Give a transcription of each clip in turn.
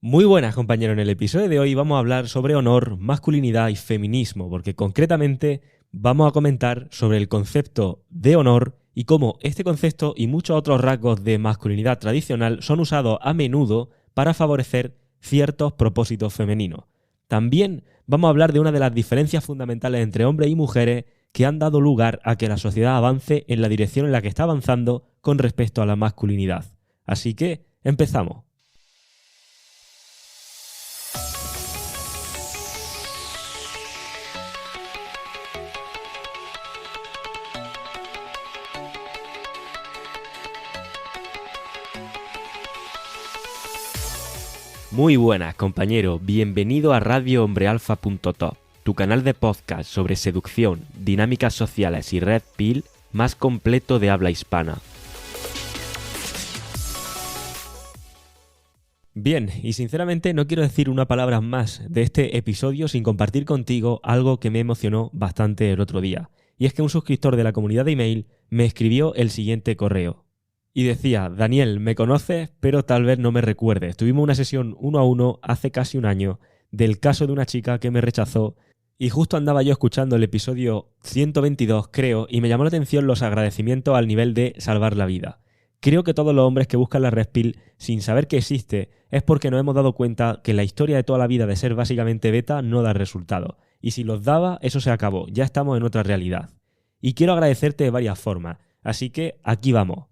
Muy buenas, compañeros. En el episodio de hoy vamos a hablar sobre honor, masculinidad y feminismo, porque concretamente vamos a comentar sobre el concepto de honor y cómo este concepto y muchos otros rasgos de masculinidad tradicional son usados a menudo para favorecer ciertos propósitos femeninos. También vamos a hablar de una de las diferencias fundamentales entre hombres y mujeres que han dado lugar a que la sociedad avance en la dirección en la que está avanzando con respecto a la masculinidad. Así que, empezamos. Muy buenas, compañero. Bienvenido a RadioHombreAlfa.top, tu canal de podcast sobre seducción, dinámicas sociales y Red Pill más completo de habla hispana. Bien, y sinceramente no quiero decir una palabra más de este episodio sin compartir contigo algo que me emocionó bastante el otro día. Y es que un suscriptor de la comunidad de email me escribió el siguiente correo. Y decía: Daniel, me conoces, pero tal vez no me recuerdes. Tuvimos una sesión 1 a 1 hace casi un año del caso de una chica que me rechazó y justo andaba yo escuchando el episodio 122, creo, y me llamó la atención los agradecimientos al nivel de salvar la vida. Creo que todos los hombres que buscan la Red Pill sin saber que existe es porque nos hemos dado cuenta que la historia de toda la vida de ser básicamente beta no da resultado. Y si los daba, eso se acabó, ya estamos en otra realidad. Y quiero agradecerte de varias formas, así que aquí vamos.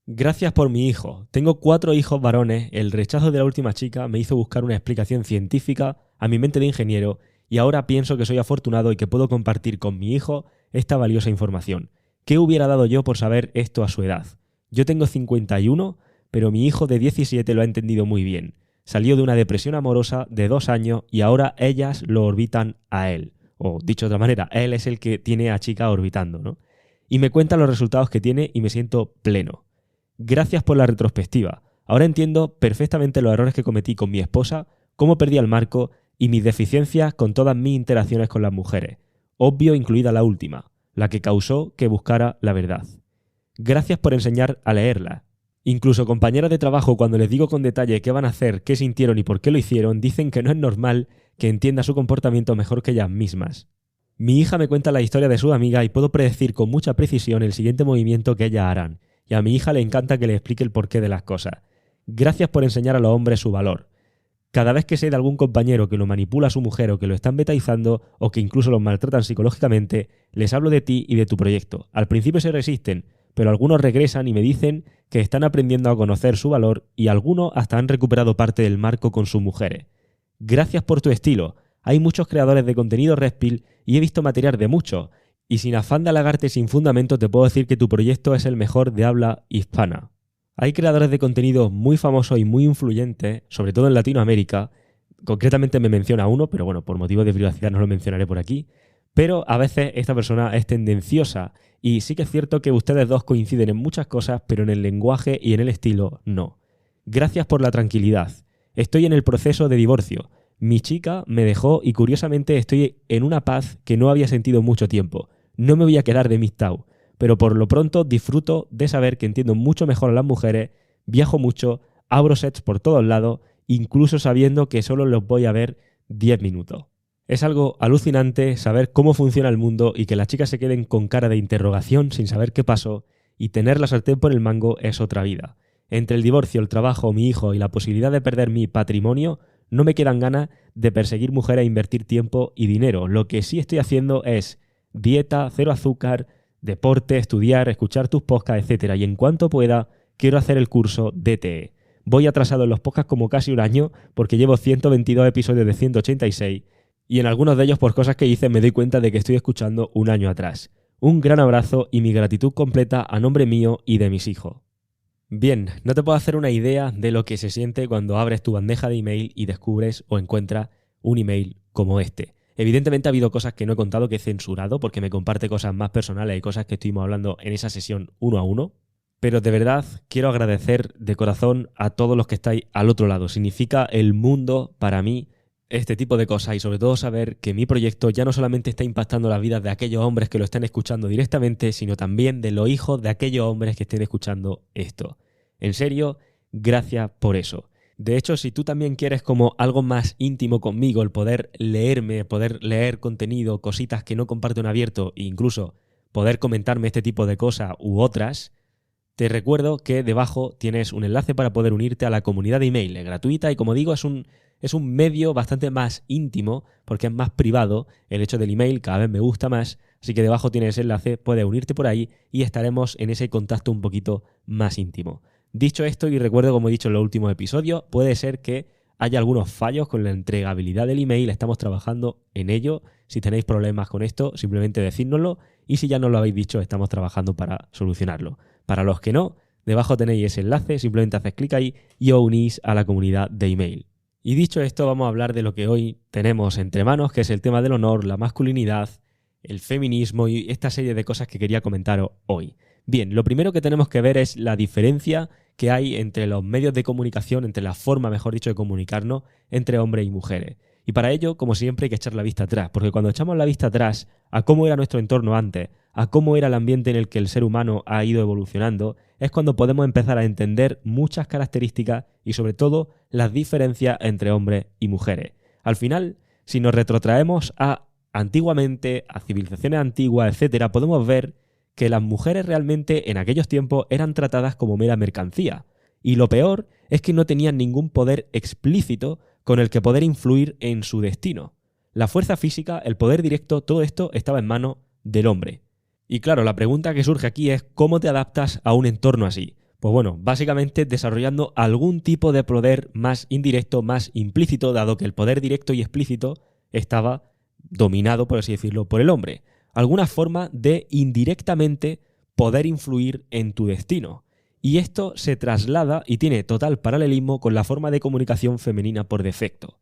Gracias por mi hijo. Tengo 4 hijos varones. El rechazo de la última chica me hizo buscar una explicación científica a mi mente de ingeniero y ahora pienso que soy afortunado y que puedo compartir con mi hijo esta valiosa información. ¿Qué hubiera dado yo por saber esto a su edad? Yo tengo 51, pero mi hijo de 17 lo ha entendido muy bien. Salió de una depresión amorosa de 2 años y ahora ellas lo orbitan a él. O dicho de otra manera, él es el que tiene a chica orbitando, ¿no? Y me cuentan los resultados que tiene y me siento pleno. Gracias por la retrospectiva. Ahora entiendo perfectamente los errores que cometí con mi esposa, cómo perdí el marco y mis deficiencias con todas mis interacciones con las mujeres. Obvio, incluida la última, la que causó que buscara la verdad. Gracias por enseñar a leerla. Incluso compañeras de trabajo, cuando les digo con detalle qué van a hacer, qué sintieron y por qué lo hicieron, dicen que no es normal que entienda su comportamiento mejor que ellas mismas. Mi hija me cuenta la historia de su amiga y puedo predecir con mucha precisión el siguiente movimiento que ellas harán. Y a mi hija le encanta que le explique el porqué de las cosas. Gracias por enseñar a los hombres su valor. Cada vez que sé de algún compañero que lo manipula a su mujer o que lo están betaizando o que incluso los maltratan psicológicamente, les hablo de ti y de tu proyecto. Al principio se resisten, pero algunos regresan y me dicen que están aprendiendo a conocer su valor y algunos hasta han recuperado parte del marco con sus mujeres. Gracias por tu estilo. Hay muchos creadores de contenido Red Pill y he visto material de muchos. Y sin afán de halagarte sin fundamento te puedo decir que tu proyecto es el mejor de habla hispana. Hay creadores de contenido muy famosos y muy influyentes, sobre todo en Latinoamérica. Concretamente me menciona uno, pero bueno, por motivos de privacidad no lo mencionaré por aquí. Pero a veces esta persona es tendenciosa y sí que es cierto que ustedes dos coinciden en muchas cosas, pero en el lenguaje y en el estilo no. Gracias por la tranquilidad. Estoy en el proceso de divorcio. Mi chica me dejó y curiosamente estoy en una paz que no había sentido mucho tiempo. No me voy a quedar de mistau, pero por lo pronto disfruto de saber que entiendo mucho mejor a las mujeres, viajo mucho, abro sets por todos lados, incluso sabiendo que solo los voy a ver 10 minutos. Es algo alucinante saber cómo funciona el mundo y que las chicas se queden con cara de interrogación sin saber qué pasó, y tener la sartén por el mango es otra vida. Entre el divorcio, el trabajo, mi hijo y la posibilidad de perder mi patrimonio, no me quedan ganas de perseguir mujeres e invertir tiempo y dinero. Lo que sí estoy haciendo es dieta, 0 azúcar, deporte, estudiar, escuchar tus podcasts, etc. Y en cuanto pueda, quiero hacer el curso DTE. Voy atrasado en los podcasts como casi un año porque llevo 122 episodios de 186 y en algunos de ellos por cosas que hice me doy cuenta de que estoy escuchando un año atrás. Un gran abrazo y mi gratitud completa a nombre mío y de mis hijos. Bien, no te puedo hacer una idea de lo que se siente cuando abres tu bandeja de email y descubres o encuentras un email como este. Evidentemente ha habido cosas que no he contado que he censurado porque me comparte cosas más personales y cosas que estuvimos hablando en esa sesión 1 a 1. Pero de verdad quiero agradecer de corazón a todos los que estáis al otro lado. Significa el mundo para mí este tipo de cosas y sobre todo saber que mi proyecto ya no solamente está impactando las vidas de aquellos hombres que lo están escuchando directamente, sino también de los hijos de aquellos hombres que estén escuchando esto. En serio, gracias por eso. De hecho, si tú también quieres como algo más íntimo conmigo, el poder leerme, poder leer contenido, cositas que no comparto en abierto e incluso poder comentarme este tipo de cosas u otras, te recuerdo que debajo tienes un enlace para poder unirte a la comunidad de email. Es gratuita y, como digo, es un medio bastante más íntimo porque es más privado. El hecho del email cada vez me gusta más, así que debajo tienes ese enlace, puedes unirte por ahí y estaremos en ese contacto un poquito más íntimo. Dicho esto, y recuerdo, como he dicho en los últimos episodios, puede ser que haya algunos fallos con la entregabilidad del email. Estamos trabajando en ello. Si tenéis problemas con esto, simplemente decídnoslo. Y si ya no lo habéis dicho, estamos trabajando para solucionarlo. Para los que no, debajo tenéis ese enlace, simplemente hacéis clic ahí y os unís a la comunidad de email. Y dicho esto, vamos a hablar de lo que hoy tenemos entre manos, que es el tema del honor, la masculinidad, el feminismo y esta serie de cosas que quería comentaros hoy. Bien, lo primero que tenemos que ver es la diferencia que hay entre los medios de comunicación, entre la forma, mejor dicho, de comunicarnos entre hombres y mujeres. Y para ello, como siempre, hay que echar la vista atrás, porque cuando echamos la vista atrás a cómo era nuestro entorno antes, a cómo era el ambiente en el que el ser humano ha ido evolucionando, es cuando podemos empezar a entender muchas características y sobre todo las diferencias entre hombres y mujeres. Al final, si nos retrotraemos a antiguamente, a civilizaciones antiguas, etcétera, podemos ver que las mujeres realmente en aquellos tiempos eran tratadas como mera mercancía. Y lo peor es que no tenían ningún poder explícito con el que poder influir en su destino. La fuerza física, el poder directo, todo esto estaba en manos del hombre. Y claro, la pregunta que surge aquí es ¿cómo te adaptas a un entorno así? Pues bueno, básicamente desarrollando algún tipo de poder más indirecto, más implícito, dado que el poder directo y explícito estaba dominado, por así decirlo, por el hombre. Alguna forma de indirectamente poder influir en tu destino. Y esto se traslada y tiene total paralelismo con la forma de comunicación femenina por defecto.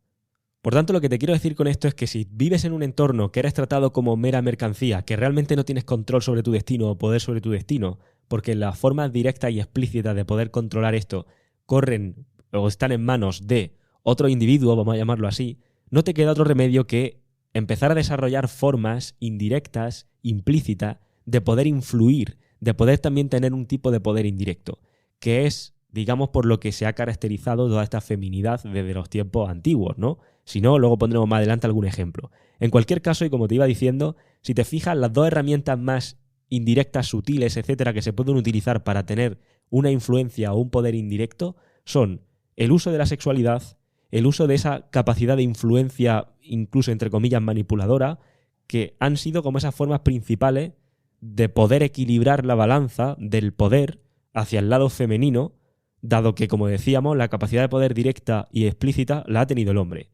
Por tanto, lo que te quiero decir con esto es que si vives en un entorno que eres tratado como mera mercancía, que realmente no tienes control sobre tu destino o poder sobre tu destino, porque las formas directas y explícitas de poder controlar esto corren o están en manos de otro individuo, vamos a llamarlo así, no te queda otro remedio que empezar a desarrollar formas indirectas, implícitas, de poder influir, de poder también tener un tipo de poder indirecto, que es, digamos, por lo que se ha caracterizado toda esta feminidad desde los tiempos antiguos, ¿no? Si no, luego pondremos más adelante algún ejemplo. En cualquier caso, y como te iba diciendo, si te fijas, las dos herramientas más indirectas, sutiles, etcétera, que se pueden utilizar para tener una influencia o un poder indirecto son el uso de la sexualidad, el uso de esa capacidad de influencia, incluso entre comillas manipuladora, que han sido como esas formas principales de poder equilibrar la balanza del poder hacia el lado femenino, dado que, como decíamos, la capacidad de poder directa y explícita la ha tenido el hombre.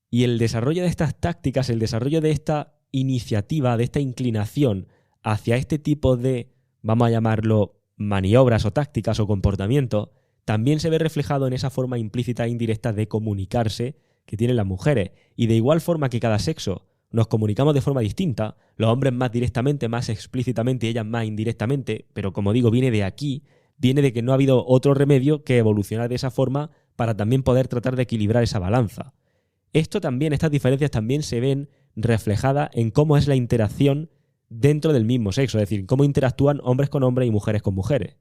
Y el desarrollo de estas tácticas, el desarrollo de esta iniciativa, de esta inclinación hacia este tipo de, vamos a llamarlo, maniobras o tácticas o comportamientos, también se ve reflejado en esa forma implícita e indirecta de comunicarse que tienen las mujeres. Y de igual forma que cada sexo nos comunicamos de forma distinta, los hombres más directamente, más explícitamente y ellas más indirectamente, pero como digo, viene de aquí, viene de que no ha habido otro remedio que evolucionar de esa forma para también poder tratar de equilibrar esa balanza. Estas diferencias también se ven reflejadas en cómo es la interacción dentro del mismo sexo, es decir, cómo interactúan hombres con hombres y mujeres con mujeres.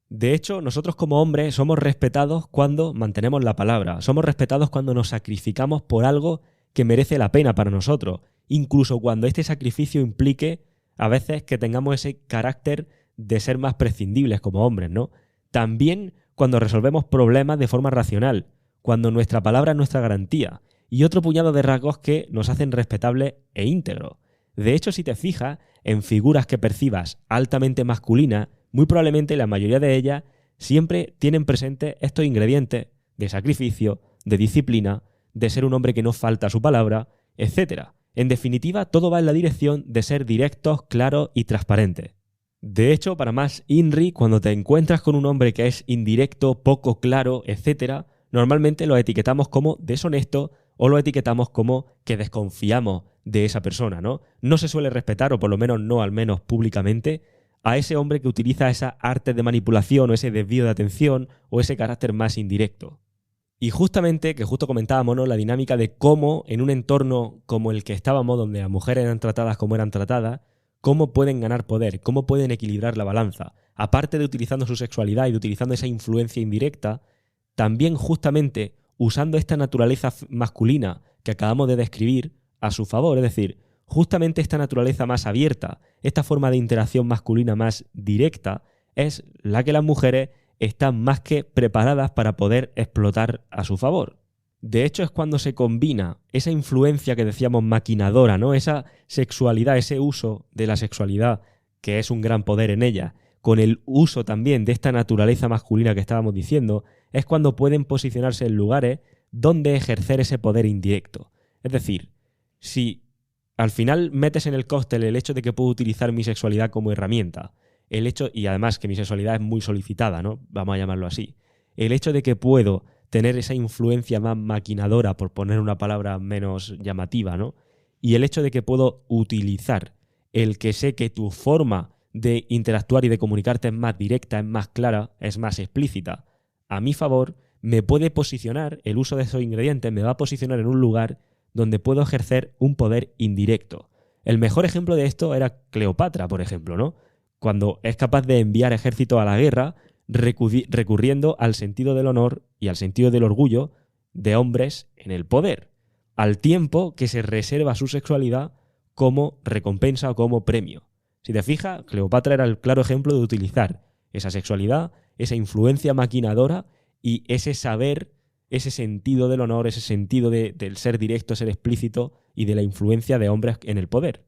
De hecho, nosotros como hombres somos respetados cuando mantenemos la palabra, somos respetados cuando nos sacrificamos por algo que merece la pena para nosotros, incluso cuando este sacrificio implique a veces que tengamos ese carácter de ser más prescindibles como hombres, ¿no? También cuando resolvemos problemas de forma racional, cuando nuestra palabra es nuestra garantía, y otro puñado de rasgos que nos hacen respetables e íntegros. De hecho, si te fijas en figuras que percibas altamente masculinas, muy probablemente la mayoría de ellas siempre tienen presente estos ingredientes de sacrificio, de disciplina, de ser un hombre que no falta a su palabra, etc. En definitiva, todo va en la dirección de ser directos, claros y transparentes. De hecho, para más INRI, cuando te encuentras con un hombre que es indirecto, poco claro, etc., normalmente lo etiquetamos como deshonesto o lo etiquetamos como que desconfiamos de esa persona, ¿no? No se suele respetar, o por lo menos no al menos públicamente, a ese hombre que utiliza esa arte de manipulación o ese desvío de atención o ese carácter más indirecto. Y justamente, que justo comentábamos, ¿no?, la dinámica de cómo en un entorno como el que estábamos, donde las mujeres eran tratadas como eran tratadas, cómo pueden ganar poder, cómo pueden equilibrar la balanza. Aparte de utilizando su sexualidad y de utilizando esa influencia indirecta, también justamente usando esta naturaleza masculina que acabamos de describir a su favor. Es decir, justamente esta naturaleza más abierta, esta forma de interacción masculina más directa, es la que las mujeres están más que preparadas para poder explotar a su favor. De hecho, es cuando se combina esa influencia que decíamos maquinadora, ¿no? Esa sexualidad, ese uso de la sexualidad, que es un gran poder en ella, con el uso también de esta naturaleza masculina que estábamos diciendo, es cuando pueden posicionarse en lugares donde ejercer ese poder indirecto. Es decir, si al final metes en el cóctel el hecho de que puedo utilizar mi sexualidad como herramienta, el hecho, y además que mi sexualidad es muy solicitada, ¿no? Vamos a llamarlo así. El hecho de que puedo tener esa influencia más maquinadora, por poner una palabra menos llamativa, ¿no? Y el hecho de que puedo utilizar el que sé que tu forma de interactuar y de comunicarte es más directa, es más clara, es más explícita, a mi favor, me puede posicionar, el uso de esos ingredientes me va a posicionar en un lugar donde puedo ejercer un poder indirecto. El mejor ejemplo de esto era Cleopatra, por ejemplo, ¿no? Cuando es capaz de enviar ejércitos a la guerra recurriendo al sentido del honor y al sentido del orgullo de hombres en el poder, al tiempo que se reserva su sexualidad como recompensa o como premio. Si te fijas, Cleopatra era el claro ejemplo de utilizar esa sexualidad, esa influencia maquinadora y ese saber, ese sentido del honor, ese sentido del ser directo, ser explícito y de la influencia de hombres en el poder.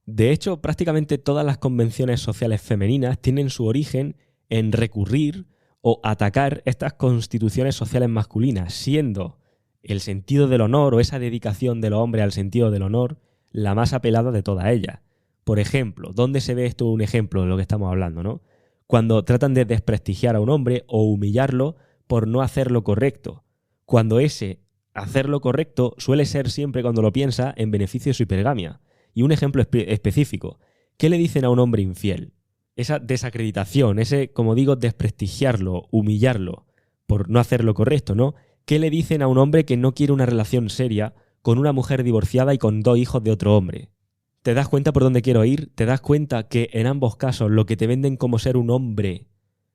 De hecho, prácticamente todas las convenciones sociales femeninas tienen su origen en recurrir o atacar estas constituciones sociales masculinas, siendo el sentido del honor o esa dedicación de los hombres al sentido del honor la más apelada de todas ellas. Por ejemplo, ¿dónde se ve esto un ejemplo de lo que estamos hablando, ¿no? Cuando tratan de desprestigiar a un hombre o humillarlo por no hacer lo correcto. Cuando ese hacer lo correcto suele ser siempre, cuando lo piensa, en beneficio de su hipergamia. Y un ejemplo específico. ¿Qué le dicen a un hombre infiel? Esa desacreditación, ese, como digo, desprestigiarlo, humillarlo por no hacer lo correcto, ¿no? ¿Qué le dicen a un hombre que no quiere una relación seria con una mujer divorciada y con 2 hijos de otro hombre? ¿Te das cuenta por dónde quiero ir? ¿Te das cuenta que en ambos casos lo que te venden como ser un hombre,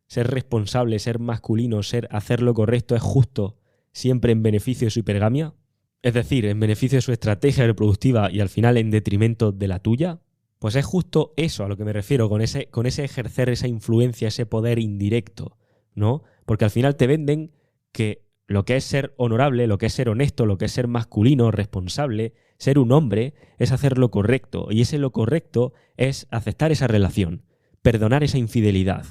ser responsable, ser masculino, hacer lo correcto es justo siempre en beneficio de su hipergamia? Es decir, en beneficio de su estrategia reproductiva y al final en detrimento de la tuya. Pues es justo eso a lo que me refiero con ese ejercer esa influencia, ese poder indirecto, ¿no? Porque al final te venden que lo que es ser honorable, lo que es ser honesto, lo que es ser masculino, responsable, ser un hombre, es hacer lo correcto. Y ese lo correcto es aceptar esa relación, perdonar esa infidelidad,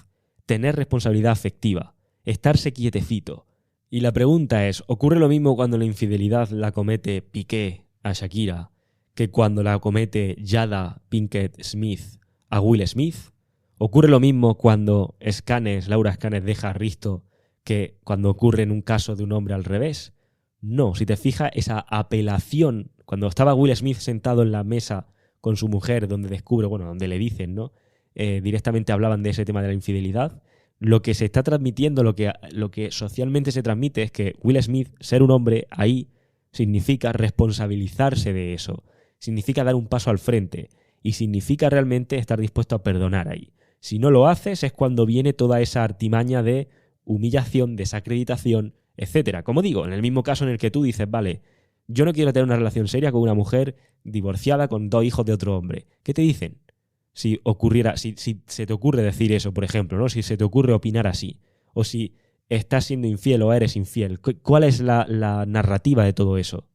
tener responsabilidad afectiva, estarse quietecito. Y la pregunta es, ¿ocurre lo mismo cuando la infidelidad la comete Piqué a Shakira que cuando la comete Jada Pinkett Smith a Will Smith? ¿Ocurre lo mismo cuando Laura Escanes deja a Risto que cuando ocurre en un caso de un hombre al revés? No, si te fijas, esa apelación, cuando estaba Will Smith sentado en la mesa con su mujer, donde donde le dicen, ¿no? Directamente hablaban de ese tema de la infidelidad. Lo que se está transmitiendo, lo que socialmente se transmite es que Will Smith, ser un hombre ahí, significa responsabilizarse de eso, significa dar un paso al frente y significa realmente estar dispuesto a perdonar ahí. Si no lo haces es cuando viene toda esa artimaña de humillación, desacreditación, etcétera. Como digo, en el mismo caso en el que tú dices, vale, yo no quiero tener una relación seria con una mujer divorciada con 2 hijos de otro hombre. ¿Qué te dicen? Si se te ocurre decir eso, por ejemplo, ¿no? Si se te ocurre opinar así, o si estás siendo infiel o eres infiel, ¿cuál es la narrativa de todo eso?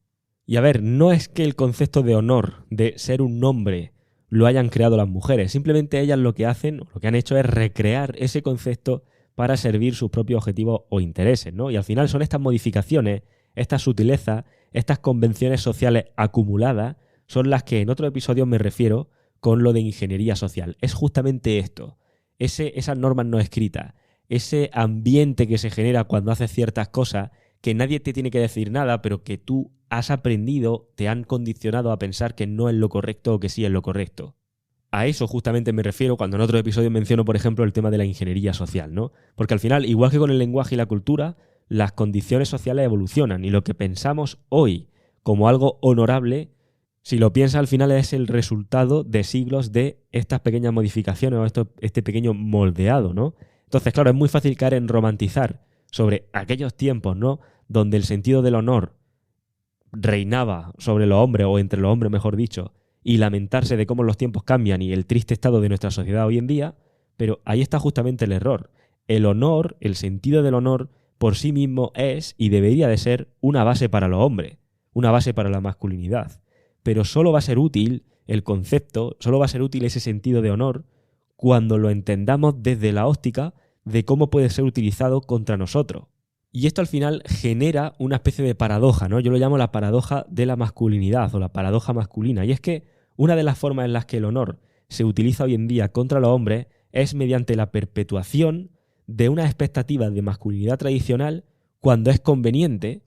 Y a ver, no es que el concepto de honor, de ser un hombre, lo hayan creado las mujeres, simplemente ellas lo que hacen, lo que han hecho es recrear ese concepto para servir sus propios objetivos o intereses, ¿no? Y al final son estas modificaciones, estas sutilezas, estas convenciones sociales acumuladas, son las que en otro episodio me refiero con lo de ingeniería social. Es justamente esto, esas normas no escritas, ese ambiente que se genera cuando haces ciertas cosas, que nadie te tiene que decir nada, pero que tú has aprendido, te han condicionado a pensar que no es lo correcto o que sí es lo correcto. A eso justamente me refiero cuando en otro episodio menciono, por ejemplo, el tema de la ingeniería social, ¿no? Porque al final, igual que con el lenguaje y la cultura, las condiciones sociales evolucionan y lo que pensamos hoy como algo honorable, si lo piensas al final es el resultado de siglos de estas pequeñas modificaciones o este pequeño moldeado, ¿no? Entonces, claro, es muy fácil caer en romantizar sobre aquellos tiempos, ¿no? donde el sentido del honor reinaba sobre los hombres, o entre los hombres mejor dicho, y lamentarse de cómo los tiempos cambian y el triste estado de nuestra sociedad hoy en día, pero ahí está justamente el error. El honor, el sentido del honor, por sí mismo es y debería de ser una base para los hombres, una base para la masculinidad. Pero solo va a ser útil el concepto, solo va a ser útil ese sentido de honor cuando lo entendamos desde la óptica de cómo puede ser utilizado contra nosotros. Y esto al final genera una especie de paradoja, ¿no? Yo lo llamo la paradoja de la masculinidad o la paradoja masculina. Y es que una de las formas en las que el honor se utiliza hoy en día contra los hombres es mediante la perpetuación de unas expectativas de masculinidad tradicional cuando es conveniente,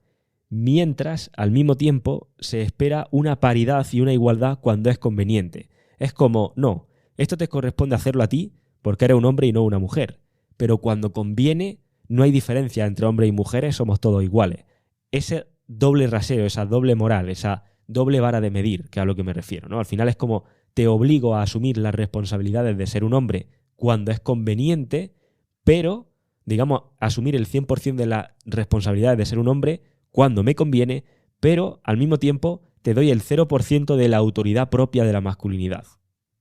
mientras al mismo tiempo se espera una paridad y una igualdad cuando es conveniente. Es como, no, esto te corresponde hacerlo a ti porque eres un hombre y no una mujer, pero cuando conviene no hay diferencia entre hombres y mujeres, somos todos iguales. Ese doble rasero, esa doble moral, esa doble vara de medir, que es a lo que me refiero, ¿no? Al final es como te obligo a asumir las responsabilidades de ser un hombre cuando es conveniente, pero, digamos, asumir el 100% de las responsabilidades de ser un hombre cuando me conviene, pero al mismo tiempo te doy el 0% de la autoridad propia de la masculinidad.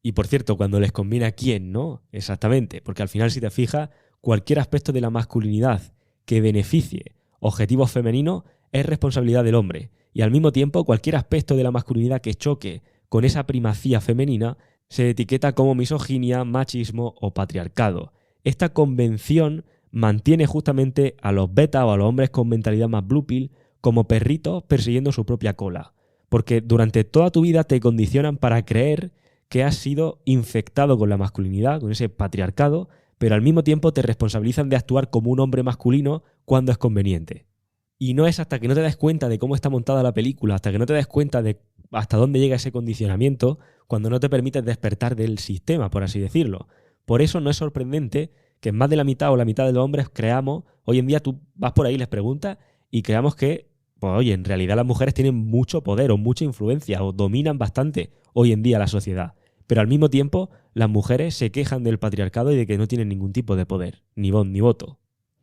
Y por cierto, cuando les conviene a quién, ¿no? Exactamente, porque al final si te fijas, cualquier aspecto de la masculinidad que beneficie objetivos femeninos es responsabilidad del hombre. Y al mismo tiempo, cualquier aspecto de la masculinidad que choque con esa primacía femenina se etiqueta como misoginia, machismo o patriarcado. Esta convención mantiene justamente a los beta o a los hombres con mentalidad más blue pill como perritos persiguiendo su propia cola. Porque durante toda tu vida te condicionan para creer que has sido infectado con la masculinidad, con ese patriarcado, pero al mismo tiempo te responsabilizan de actuar como un hombre masculino cuando es conveniente. Y no es hasta que no te des cuenta de cómo está montada la película, hasta que no te des cuenta de hasta dónde llega ese condicionamiento, cuando no te permites despertar del sistema, por así decirlo. Por eso no es sorprendente que más de la mitad o la mitad de los hombres creamos, hoy en día tú vas por ahí y les preguntas y creamos que, pues oye, en realidad las mujeres tienen mucho poder o mucha influencia o dominan bastante hoy en día la sociedad. Pero al mismo tiempo, las mujeres se quejan del patriarcado y de que no tienen ningún tipo de poder, ni voz ni voto.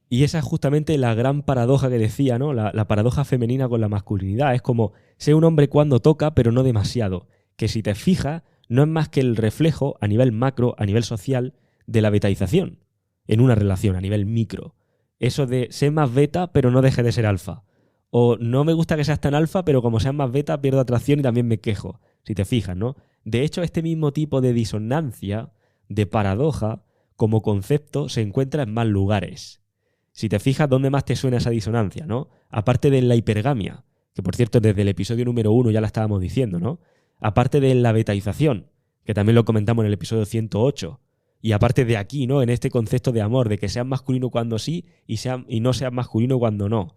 Y esa es justamente la gran paradoja que decía, ¿no? La paradoja femenina con la masculinidad. Es como ser un hombre cuando toca, pero no demasiado. Que si te fijas, no es más que el reflejo a nivel macro, a nivel social, de la betaización en una relación, a nivel micro. Eso de ser más beta, pero no deje de ser alfa. O no me gusta que seas tan alfa, pero como seas más beta, pierdo atracción y también me quejo. Si te fijas, ¿no? De hecho, este mismo tipo de disonancia, de paradoja, como concepto, se encuentra en más lugares. Si te fijas, ¿dónde más te suena esa disonancia, no? Aparte de la hipergamia, que por cierto desde el episodio número 1 ya la estábamos diciendo, ¿no? Aparte de la betaización, que también lo comentamos en el episodio 108. Y aparte de aquí, ¿no? En este concepto de amor, de que seas masculino cuando sí y no seas masculino cuando no.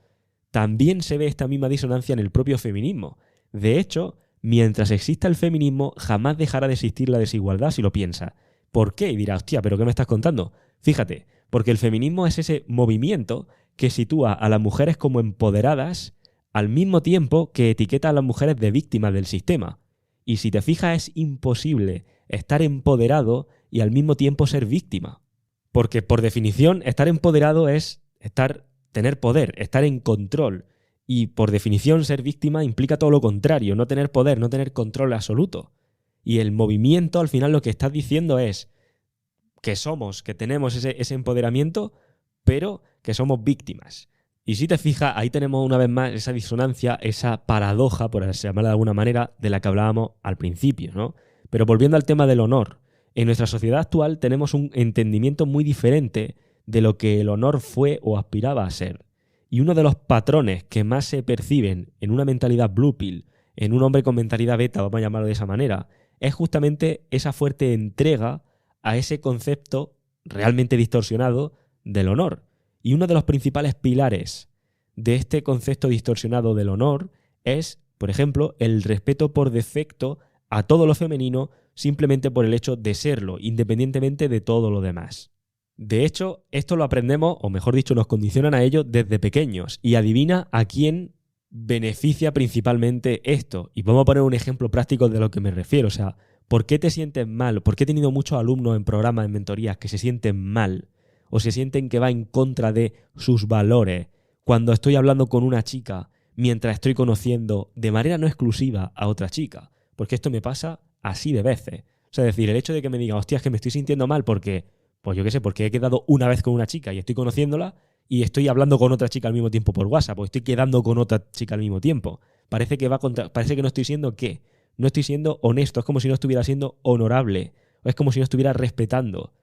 También se ve esta misma disonancia en el propio feminismo. De hecho, mientras exista el feminismo, jamás dejará de existir la desigualdad si lo piensas. ¿Por qué? Y dirás, hostia, ¿pero qué me estás contando? Fíjate, porque el feminismo es ese movimiento que sitúa a las mujeres como empoderadas al mismo tiempo que etiqueta a las mujeres de víctimas del sistema. Y si te fijas, es imposible estar empoderado y al mismo tiempo ser víctima. Porque por definición, estar empoderado es tener poder, estar en control. Y por definición, ser víctima implica todo lo contrario, no tener poder, no tener control absoluto. Y el movimiento, al final, lo que estás diciendo es que tenemos ese empoderamiento, pero que somos víctimas. Y si te fijas, ahí tenemos una vez más esa disonancia, esa paradoja, por llamarla de alguna manera, de la que hablábamos al principio, ¿no? Pero volviendo al tema del honor, en nuestra sociedad actual tenemos un entendimiento muy diferente de lo que el honor fue o aspiraba a ser. Y uno de los patrones que más se perciben en una mentalidad blue pill, en un hombre con mentalidad beta, vamos a llamarlo de esa manera, es justamente esa fuerte entrega a ese concepto realmente distorsionado del honor. Y uno de los principales pilares de este concepto distorsionado del honor es, por ejemplo, el respeto por defecto a todo lo femenino simplemente por el hecho de serlo, independientemente de todo lo demás. De hecho, esto lo aprendemos, o mejor dicho, nos condicionan a ello desde pequeños. Y adivina a quién beneficia principalmente esto. Y vamos a poner un ejemplo práctico de lo que me refiero. O sea, ¿por qué te sientes mal? ¿Por qué he tenido muchos alumnos en programas, en mentorías, que se sienten mal? O se sienten que va en contra de sus valores cuando estoy hablando con una chica mientras estoy conociendo de manera no exclusiva a otra chica? Porque esto me pasa así de veces. O sea, es decir, el hecho de que me digan, hostia, es que me estoy sintiendo mal porque, pues yo qué sé, porque he quedado una vez con una chica y estoy conociéndola y estoy hablando con otra chica al mismo tiempo por WhatsApp, o estoy quedando con otra chica al mismo tiempo. Parece que parece que no estoy siendo ¿qué? No estoy siendo honesto, es como si no estuviera siendo honorable, o es como si no estuviera respetando.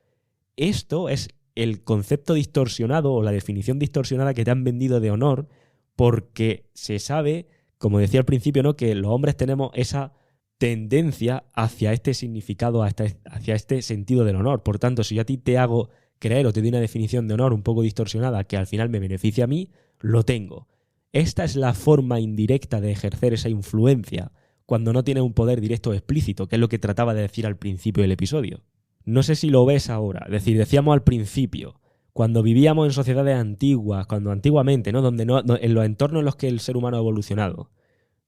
Esto es el concepto distorsionado o la definición distorsionada que te han vendido de honor, porque se sabe, como decía al principio, ¿no?, que los hombres tenemos esa tendencia hacia este significado, hacia este sentido del honor. Por tanto, si yo a ti te hago creer o te doy una definición de honor un poco distorsionada que al final me beneficia a mí, lo tengo. Esta es la forma indirecta de ejercer esa influencia cuando no tienes un poder directo o explícito, que es lo que trataba de decir al principio del episodio. No sé si lo ves ahora. Es decir, decíamos al principio, cuando vivíamos en sociedades antiguas, cuando antiguamente, ¿no?, donde en los entornos en los que el ser humano ha evolucionado,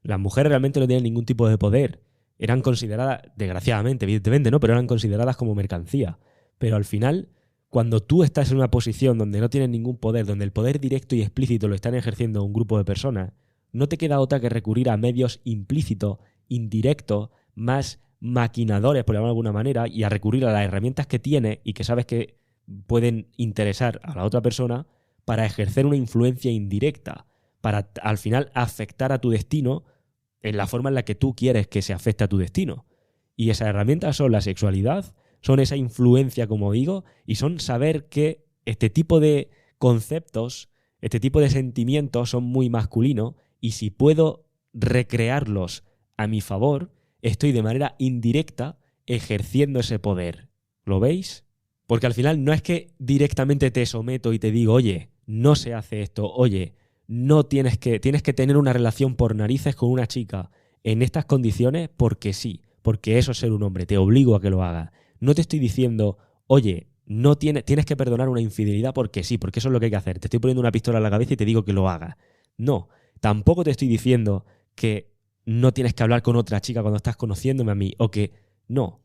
las mujeres realmente no tenían ningún tipo de poder. Eran consideradas, desgraciadamente, evidentemente, ¿no?, pero eran consideradas como mercancía. Pero al final, cuando tú estás en una posición donde no tienes ningún poder, donde el poder directo y explícito lo están ejerciendo un grupo de personas, no te queda otra que recurrir a medios implícitos, indirectos, más maquinadores, por llamarlo de alguna manera, y a recurrir a las herramientas que tienes y que sabes que pueden interesar a la otra persona para ejercer una influencia indirecta, para al final afectar a tu destino en la forma en la que tú quieres que se afecte a tu destino. Y esas herramientas son la sexualidad, son esa influencia, como digo, y son saber que este tipo de conceptos, este tipo de sentimientos son muy masculinos, y si puedo recrearlos a mi favor, estoy de manera indirecta ejerciendo ese poder. ¿Lo veis? Porque al final no es que directamente te someto y te digo, oye, no se hace esto, oye, no tienes que tener una relación por narices con una chica en estas condiciones porque sí, porque eso es ser un hombre, te obligo a que lo hagas. No te estoy diciendo, oye, no tienes que perdonar una infidelidad porque sí, porque eso es lo que hay que hacer. Te estoy poniendo una pistola en la cabeza y te digo que lo hagas. No, tampoco te estoy diciendo que no tienes que hablar con otra chica cuando estás conociéndome a mí, o que no.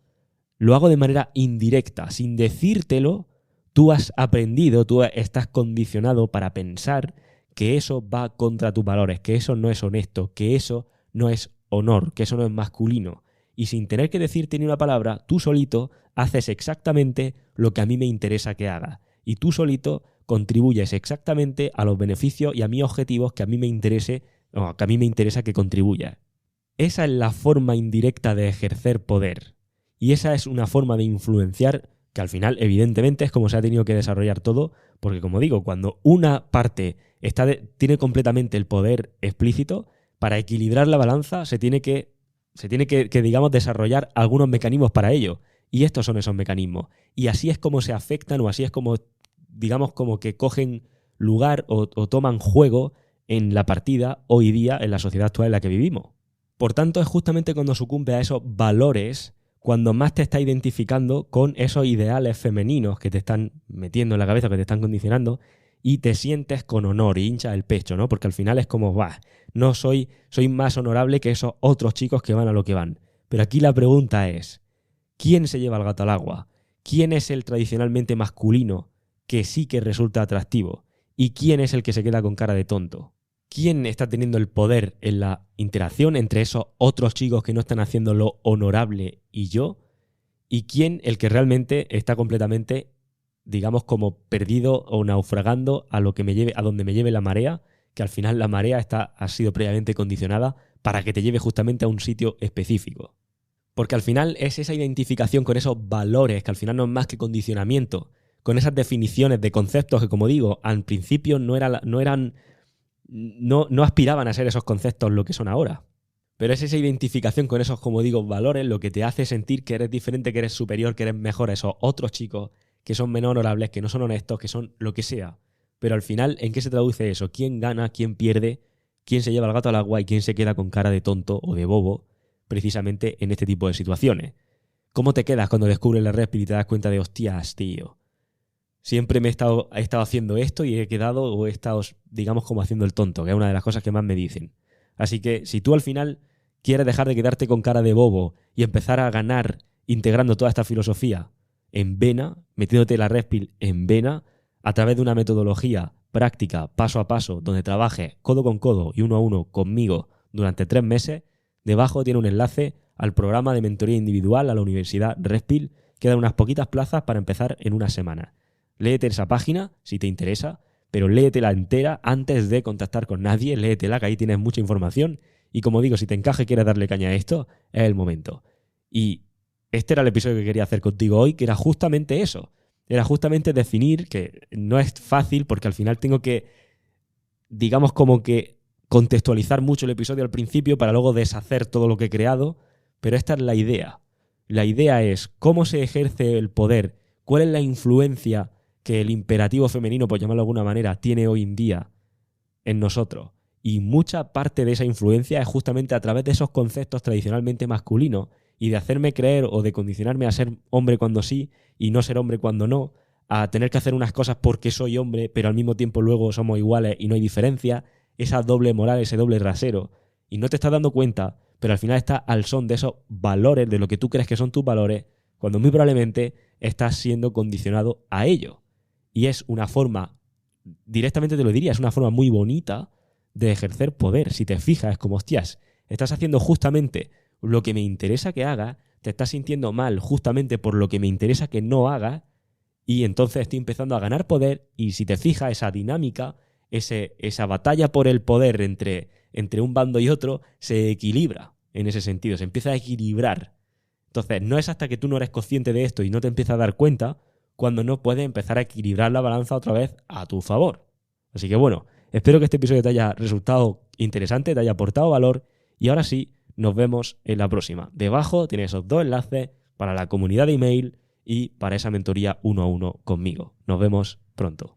Lo hago de manera indirecta, sin decírtelo. Tú has aprendido, tú estás condicionado para pensar que eso va contra tus valores, que eso no es honesto, que eso no es honor, que eso no es masculino. Y sin tener que decirte ni una palabra, tú solito haces exactamente lo que a mí me interesa que hagas. Y tú solito contribuyes exactamente a los beneficios y a mis objetivos que a mí me interesa que contribuyas. Esa es la forma indirecta de ejercer poder. Y esa es una forma de influenciar que al final, evidentemente, es como se ha tenido que desarrollar todo, porque como digo, cuando una parte tiene completamente el poder explícito, para equilibrar la balanza se tiene que digamos, desarrollar algunos mecanismos para ello. Y estos son esos mecanismos. Y así es como se afectan, o así es como, digamos, como que cogen lugar o toman juego en la partida hoy día en la sociedad actual en la que vivimos. Por tanto, es justamente cuando sucumbe a esos valores cuando más te está identificando con esos ideales femeninos que te están metiendo en la cabeza, que te están condicionando, y te sientes con honor y hinchas el pecho, ¿no? Porque al final es como, no soy más honorable que esos otros chicos que van a lo que van. Pero aquí la pregunta es, ¿quién se lleva el gato al agua? ¿Quién es el tradicionalmente masculino que sí que resulta atractivo? ¿Y quién es el que se queda con cara de tonto? ¿Quién está teniendo el poder en la interacción entre esos otros chicos que no están haciendo lo honorable y yo? ¿Y quién el que realmente está completamente, digamos, como perdido o naufragando a donde me lleve la marea? Que al final la marea ha sido previamente condicionada para que te lleve justamente a un sitio específico. Porque al final es esa identificación con esos valores, que al final no es más que condicionamiento, con esas definiciones de conceptos que, como digo, al principio no aspiraban a ser esos conceptos lo que son ahora. Pero es esa identificación con esos, como digo, valores lo que te hace sentir que eres diferente, que eres superior, que eres mejor a esos otros chicos que son menos honorables, que no son honestos, que son lo que sea. Pero al final, ¿en qué se traduce eso? ¿Quién gana? ¿Quién pierde? ¿Quién se lleva el gato al agua? ¿Y quién se queda con cara de tonto o de bobo precisamente en este tipo de situaciones? ¿Cómo te quedas cuando descubres la red y te das cuenta de, hostias, tío? Siempre he estado haciendo esto y he estado, digamos, como haciendo el tonto, que es una de las cosas que más me dicen. Así que si tú al final quieres dejar de quedarte con cara de bobo y empezar a ganar integrando toda esta filosofía en vena, metiéndote la Red Pill en vena, a través de una metodología práctica, paso a paso, donde trabajes codo con codo y uno a uno conmigo durante 3 meses, debajo tiene un enlace al programa de mentoría individual a la Universidad Redfield. Quedan unas poquitas plazas para empezar en una semana. Léete esa página si te interesa, pero léetela entera antes de contactar con nadie. Léetela, que ahí tienes mucha información. Y como digo, si te encaja y quieres darle caña a esto, es el momento. Y este era el episodio que quería hacer contigo hoy, que era justamente eso. Era justamente definir, que no es fácil porque al final tengo que, digamos, como que contextualizar mucho el episodio al principio para luego deshacer todo lo que he creado, pero esta es la idea. La idea es cómo se ejerce el poder, cuál es la influencia que el imperativo femenino, por llamarlo de alguna manera, tiene hoy en día en nosotros. Y mucha parte de esa influencia es justamente a través de esos conceptos tradicionalmente masculinos y de hacerme creer o de condicionarme a ser hombre cuando sí y no ser hombre cuando no, a tener que hacer unas cosas porque soy hombre, pero al mismo tiempo luego somos iguales y no hay diferencia, esa doble moral, ese doble rasero. Y no te estás dando cuenta, pero al final está al son de esos valores, de lo que tú crees que son tus valores, cuando muy probablemente estás siendo condicionado a ello. Y es una forma, directamente te lo diría, es una forma muy bonita de ejercer poder. Si te fijas, es como, hostias, estás haciendo justamente lo que me interesa que haga, te estás sintiendo mal justamente por lo que me interesa que no haga, y entonces estoy empezando a ganar poder. Y si te fijas, esa dinámica, esa batalla por el poder entre un bando y otro, se equilibra en ese sentido, se empieza a equilibrar. Entonces, no es hasta que tú no eres consciente de esto y no te empiezas a dar cuenta cuando no puedes empezar a equilibrar la balanza otra vez a tu favor. Así que bueno, espero que este episodio te haya resultado interesante, te haya aportado valor, y ahora sí, nos vemos en la próxima. Debajo tienes esos 2 enlaces para la comunidad de email y para esa mentoría 1 a 1 conmigo. Nos vemos pronto.